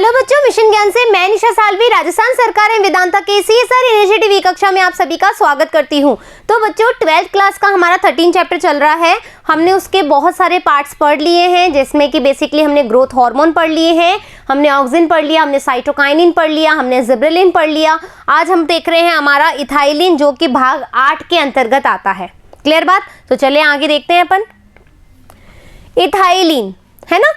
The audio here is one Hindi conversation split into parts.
हेलो बच्चों, मिशन ज्ञान से मैं निशा सालवी, राजस्थान सरकार एवं वेदांता के CSR इनिशिएटिव कक्षा में आप सभी का स्वागत करती हूं। तो बच्चों 12th क्लास का हमारा 13 चैप्टर चल रहा है। हमने उसके बहुत सारे पार्ट्स पढ़ लिए हैं, जिसमें कि बेसिकली हमने ग्रोथ हार्मोन पढ़ लिए हैं, हमने ऑक्सिन पढ़ लिया, हमने साइटोकाइनिन पढ़ लिया, हमने जिबरेलिन पढ़ लिया। आज हम देख रहे हैं हमारा इथाइलिन, जो कि भाग 8 के अंतर्गत आता है। क्लियर बात? तो चलिए आगे देखते हैं अपन। इथाइलिन है ना,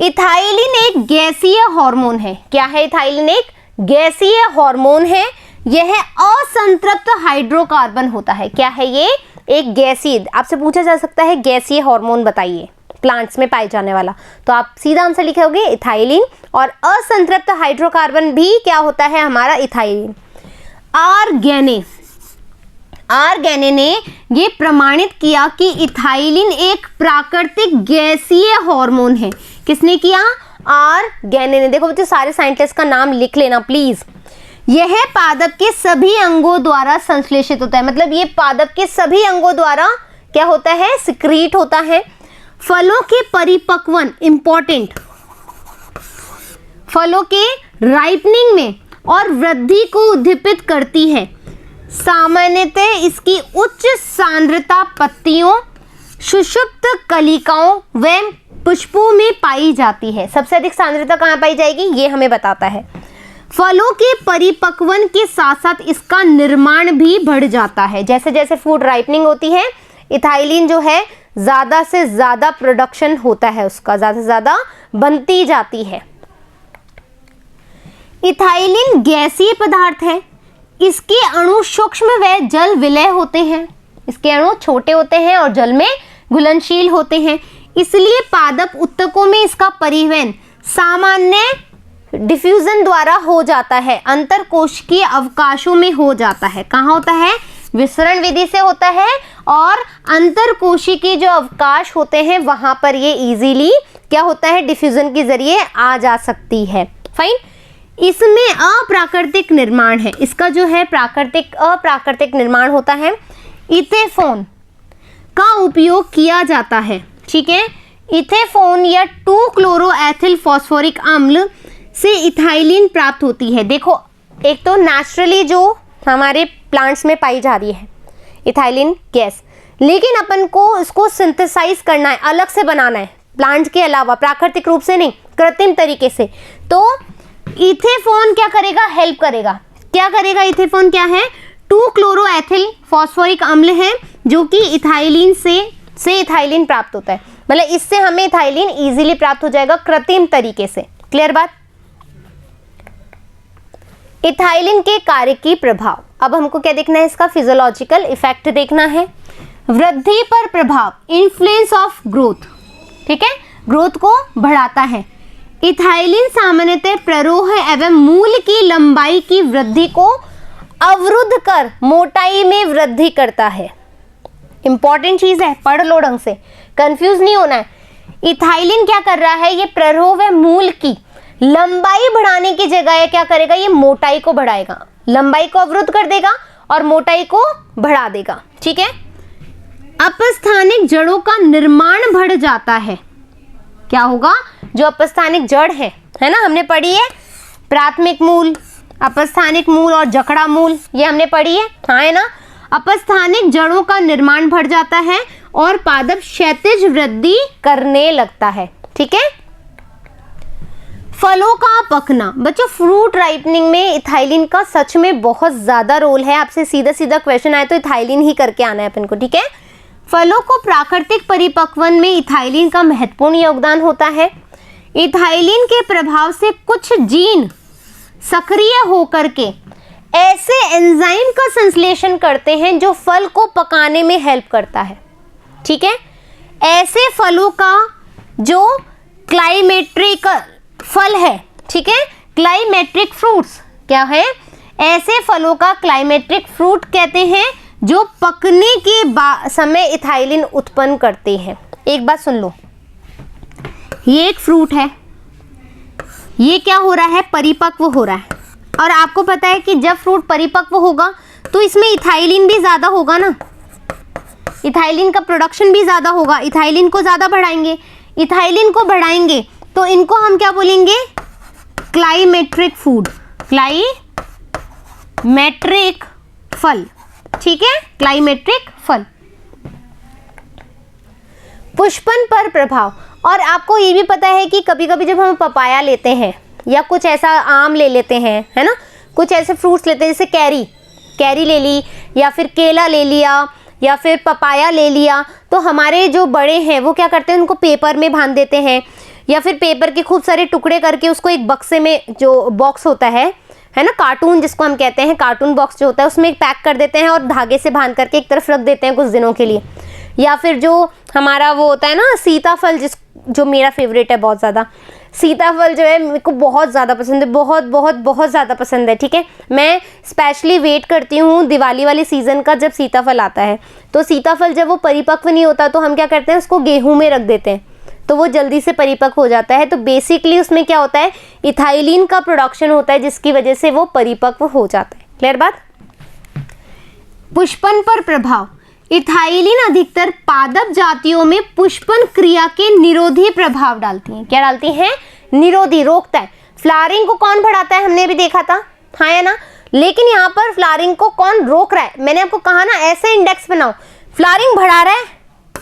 इथाइलिन एक गैसीय हार्मोन है। क्या है इथाइलिन? एक गैसीय हार्मोन है। यह असंतृप्त हाइड्रोकार्बन होता है। क्या है ये? एक गैसीय। आपसे पूछा जा सकता है गैसीय हार्मोन बताइए प्लांट्स में पाए जाने वाला, तो आप सीधा आंसर लिखोगे इथाइलिन। और असंतृप्त हाइड्रोकार्बन भी क्या होता है हमारा? इथाइलिन। आर्गेने ने ये प्रमाणित किया कि इथाइलिन एक प्राकृतिक गैसीय हार्मोन है। किसने किया? आर्गेने ने। देखो बच्चों, सारे साइंटिस्ट का नाम लिख लेना प्लीज। यह पादप के सभी अंगों द्वारा संश्लेषित होता है, मतलब ये पादप के सभी अंगों द्वारा क्या होता है? सिक्रीट होता है। फलों के परिपक्वन, इंपॉर्टेंट, फलों के राइपनिंग में और वृद्धि को उद्दीपित करती है। सामान्यतः इसकी उच्च सांद्रता पत्तियों, सुषुप्त कलिकाओं व पुष्पों में पाई जाती है। सबसे अधिक सांद्रता कहाँ पाई जाएगी? ये हमें बताता है। फलों के परिपक्वन के साथ साथ इसका निर्माण भी बढ़ जाता है। जैसे जैसे फूड राइपनिंग होती है, इथाइलिन जो है ज्यादा से ज्यादा प्रोडक्शन होता है, उसका ज्यादा से ज्यादा बनती जाती है। इथाइलिन गैसीय पदार्थ है। इसके अणु सूक्ष्म व जल विलय होते हैं। इसके अणु छोटे होते हैं और जल में घुलनशील होते हैं, इसलिए पादप उत्तकों में इसका परिवहन सामान्य डिफ्यूजन द्वारा हो जाता है, अंतरकोशिकीय अवकाशों में हो जाता है। कहाँ होता है? विसरण विधि से होता है, और अंतरकोशिकीय जो अवकाश होते हैं वहां पर ये इजीली क्या होता है? डिफ्यूजन के जरिए आ जा सकती है। फाइन। इसमें अप्राकृतिक निर्माण है। इसका जो है अप्राकृतिक निर्माण होता है। इथेफोन का उपयोग किया जाता है। ठीक है, इथेफोन या 2-क्लोरोएथिल फॉस्फोरिक अम्ल से इथाइलिन प्राप्त होती है। देखो, एक तो नेचुरली जो हमारे प्लांट्स में पाई जा रही है इथाइलिन गैस, लेकिन अपन को इसको सिंथेसाइज करना है, अलग से बनाना है, प्लांट्स के अलावा, प्राकृतिक रूप से नहीं, कृत्रिम तरीके से। तो इथेफोन क्या करेगा? हेल्प करेगा। क्या करेगा इथेफोन? क्या है? 2-क्लोरोएथिल फॉस्फोरिक अम्ल है, जो कि इथाइलिन से इथाइलिन प्राप्त होता है। मतलब इससे हमें इथाइलिन इजीली प्राप्त हो जाएगा कृत्रिम तरीके से। क्लियर बात? इथाइलिन के कार्य की प्रभाव। अब हमको क्या देखना है? इसका फिजियोलॉजिकल इफेक्ट देखना है। वृद्धि पर प्रभाव, इन्फ्लुएंस ऑफ ग्रोथ। ठीक है, ग्रोथ को बढ़ाता है। इथाइलिन सामान्यतः प्ररोह एवं मूल की लंबाई की वृद्धि को अवरुद्ध कर मोटाई में वृद्धि करता है। इंपॉर्टेंट चीज है, पढ़ लो ढंग से, कंफ्यूज नहीं होना है। इथाइलिन क्या कर रहा है? ये प्ररोह व मूल की लंबाई बढ़ाने की जगह क्या करेगा? ये मोटाई को बढ़ाएगा। लंबाई को अवरुद्ध कर देगा और मोटाई को बढ़ा देगा। ठीक है। अपस्थानिक जड़ों का निर्माण बढ़ जाता है। क्या होगा? जो अपस्थानिक जड़ है ना, हमने पढ़ी है प्राथमिक मूल, अपस्थानिक मूल और जकड़ा मूल, ये हमने पढ़ी है, हाँ है ना। अपस्थानिक जड़ों का निर्माण बढ़ जाता है और पादप क्षैतिज वृद्धि करने लगता है। ठीक है। फलों का पकना। बच्चों, फ्रूट राइपनिंग में इथाइलिन का सच में बहुत ज्यादा रोल है। आपसे सीधा सीधा क्वेश्चन आए तो इथाइलिन ही करके आना है अपन को। ठीक है। फलों को प्राकृतिक परिपक्वन में इथाइलिन का महत्वपूर्ण योगदान होता है। इथाइलिन के प्रभाव से कुछ जीन सक्रिय होकर के ऐसे एंजाइम का संश्लेषण करते हैं जो फल को पकाने में हेल्प करता है। ठीक है। ऐसे फलों का जो क्लाइमेट्रिक फल है, ठीक है, क्लाइमेट्रिक फ्रूट्स क्या है? ऐसे फलों का क्लाइमेट्रिक फ्रूट कहते हैं जो पकने के समय इथाइलिन उत्पन्न करते हैं। एक बात सुन लो, ये एक फ्रूट है, ये क्या हो रहा है? परिपक्व हो रहा है। और आपको पता है कि जब फ्रूट परिपक्व होगा तो इसमें इथाइलिन भी ज्यादा होगा ना, इथाइलिन का प्रोडक्शन भी ज्यादा होगा। इथाइलिन को ज्यादा बढ़ाएंगे, इथाइलिन को बढ़ाएंगे तो इनको हम क्या बोलेंगे? क्लाइमेट्रिक फूड, क्लाइमेट्रिक फल, ठीक है, क्लाइमेट्रिक फल। पुष्पन पर प्रभाव, और आपको ये भी पता है कि कभी कभी जब हम पपाया लेते हैं या कुछ ऐसा आम ले लेते हैं, है ना, कुछ ऐसे फ्रूट्स लेते हैं जैसे कैरी ले ली या फिर केला ले लिया या फिर पपाया ले लिया, तो हमारे जो बड़े हैं वो क्या करते हैं, उनको पेपर में बांध देते हैं या फिर पेपर के खूब सारे टुकड़े करके उसको एक बक्से में, जो बॉक्स होता है ना, कार्टून जिसको हम कहते हैं, कार्टून बॉक्स जो होता है, उसमें पैक कर देते हैं और धागे से बांध करके एक तरफ रख देते हैं कुछ दिनों के लिए। या फिर जो हमारा वो होता है ना सीताफल, जो मेरा फेवरेट है बहुत ज़्यादा, सीताफल जो है मेरे को बहुत ज़्यादा पसंद है, बहुत ज़्यादा पसंद है, ठीक है। मैं स्पेशली वेट करती हूँ दिवाली वाले सीज़न का, जब सीताफल आता है। तो सीताफल जब वो परिपक्व नहीं होता तो हम क्या करते हैं, उसको गेहूं में रख देते हैं, तो वो जल्दी से परिपक्व हो जाता है। तो बेसिकली उसमें क्या होता है, इथाइलिन का प्रोडक्शन होता है, जिसकी वजह से वो परिपक्व हो जाता है। क्लियर बात। पुष्पन पर प्रभाव, इथाइलिन अधिकतर पादप जातियों में पुष्पन क्रिया के निरोधी प्रभाव डालती हैं। क्या डालती हैं? निरोधी, रोकता है। फ्लावरिंग को कौन बढ़ाता है, हमने भी देखा था, हाँ या ना। लेकिन यहाँ पर फ्लावरिंग को कौन रोक रहा है, मैंने आपको कहा ना ऐसे इंडेक्स बनाओ। फ्लावरिंग बढ़ा रहा है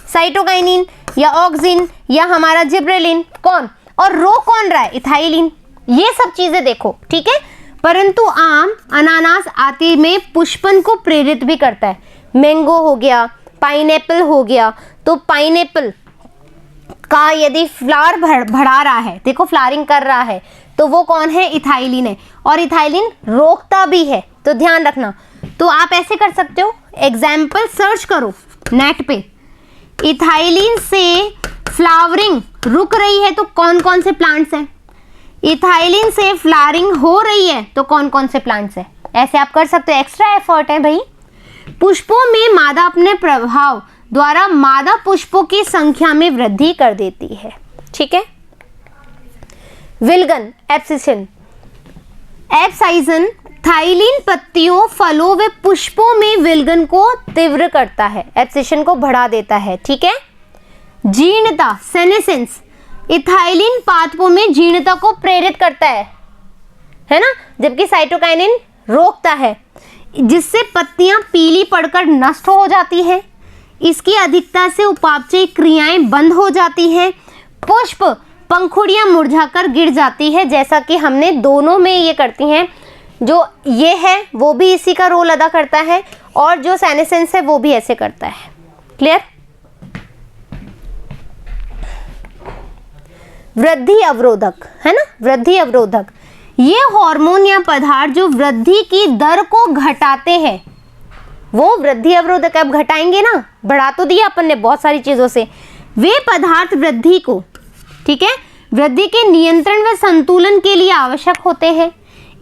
साइटोकाइनिन या ऑक्सिन या हमारा जिब्रेलिन, कौन, और रोक कौन रहा है, इथाइलिन। ये सब चीजें देखो, ठीक है। परंतु आम, अनानास आदि में पुष्पन को प्रेरित भी करता है। मैंगो हो गया, पाइनएप्पल हो गया, तो पाइनएप्पल का यदि फ्लावर बढ़ा रहा है, देखो फ्लावरिंग कर रहा है, तो वो कौन है, इथाइलिन है। और इथाइलिन रोकता भी है, तो ध्यान रखना। तो आप ऐसे कर सकते हो, एग्जाम्पल सर्च करो नेट पे, इथाइलिन से फ्लावरिंग रुक रही है तो कौन कौन से प्लांट्स हैं, इथाइलिन से फ्लावरिंग हो रही है तो कौन कौन से प्लांट्स हैं। ऐसे आप कर सकते हो, एक्स्ट्रा एफर्ट है भाई। पुष्पों में मादा अपने प्रभाव द्वारा मादा पुष्पों की संख्या में वृद्धि कर देती है, ठीक है। विल्गन, एब्सिशन, एब्साइजन थाइलिन पत्तियों, फलों व पुष्पों में विल्गन को तीव्र करता है, एब्सिशन को बढ़ा देता है, ठीक है। जीर्णता, सेनेसेंस, इथाइलिन पादपों में जीर्णता को प्रेरित करता है ना, जबकि साइटोकाइनिन रोकता है, जिससे पत्तियां पीली पड़कर नष्ट हो जाती है। इसकी अधिकता से उपापचय क्रियाएं बंद हो जाती हैं। पुष्प पंखुड़ियां मुरझाकर गिर जाती है, जैसा कि हमने दोनों में ये करती हैं। जो ये है वो भी इसी का रोल अदा करता है, और जो सेनेसेंस है वो भी ऐसे करता है। क्लियर। वृद्धि अवरोधक, है ना, वृद्धि अवरोधक, ये हार्मोन या पदार्थ जो वृद्धि की दर को घटाते हैं, वो वृद्धि अवरोधक। अब घटाएंगे ना, बढ़ा तो दिया अपन ने बहुत सारी चीजों से। वे पदार्थ वृद्धि को, ठीक है, वृद्धि के नियंत्रण व संतुलन के लिए आवश्यक होते हैं।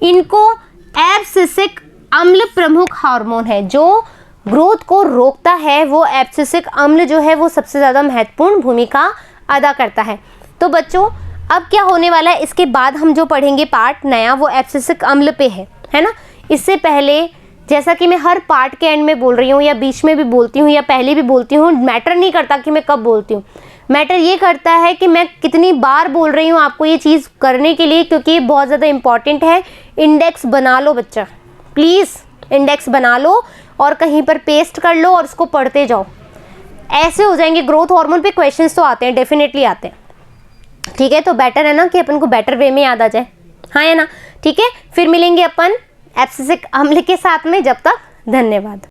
इनको एब्सिसिक अम्ल प्रमुख हार्मोन है, जो ग्रोथ को रोकता है। वो एब्सिसिक अम्ल जो है वो सबसे ज्यादा महत्वपूर्ण भूमिका अदा करता है। तो बच्चों अब क्या होने वाला है, इसके बाद हम जो पढ़ेंगे पार्ट नया, वो एब्सिसिक अम्ल पे है ना। इससे पहले, जैसा कि मैं हर पार्ट के एंड में बोल रही हूँ या बीच में भी बोलती हूँ या पहले भी बोलती हूँ, मैटर नहीं करता कि मैं कब बोलती हूँ, मैटर ये करता है कि मैं कितनी बार बोल रही हूँ आपको ये चीज़ करने के लिए, क्योंकि ये बहुत ज़्यादा इंपॉर्टेंट है। इंडेक्स बना लो बच्चा, प्लीज़ इंडेक्स बना लो और कहीं पर पेस्ट कर लो और उसको पढ़ते जाओ, ऐसे हो जाएंगे। ग्रोथ हार्मोन पे क्वेश्चंस तो आते हैं, डेफिनेटली आते हैं, ठीक है। तो बेटर है ना कि अपन को बेटर वे में याद आ जाए, हाँ है ना, ठीक है। फिर मिलेंगे अपन एब्सिसिक अम्ल के साथ में, जब तक धन्यवाद।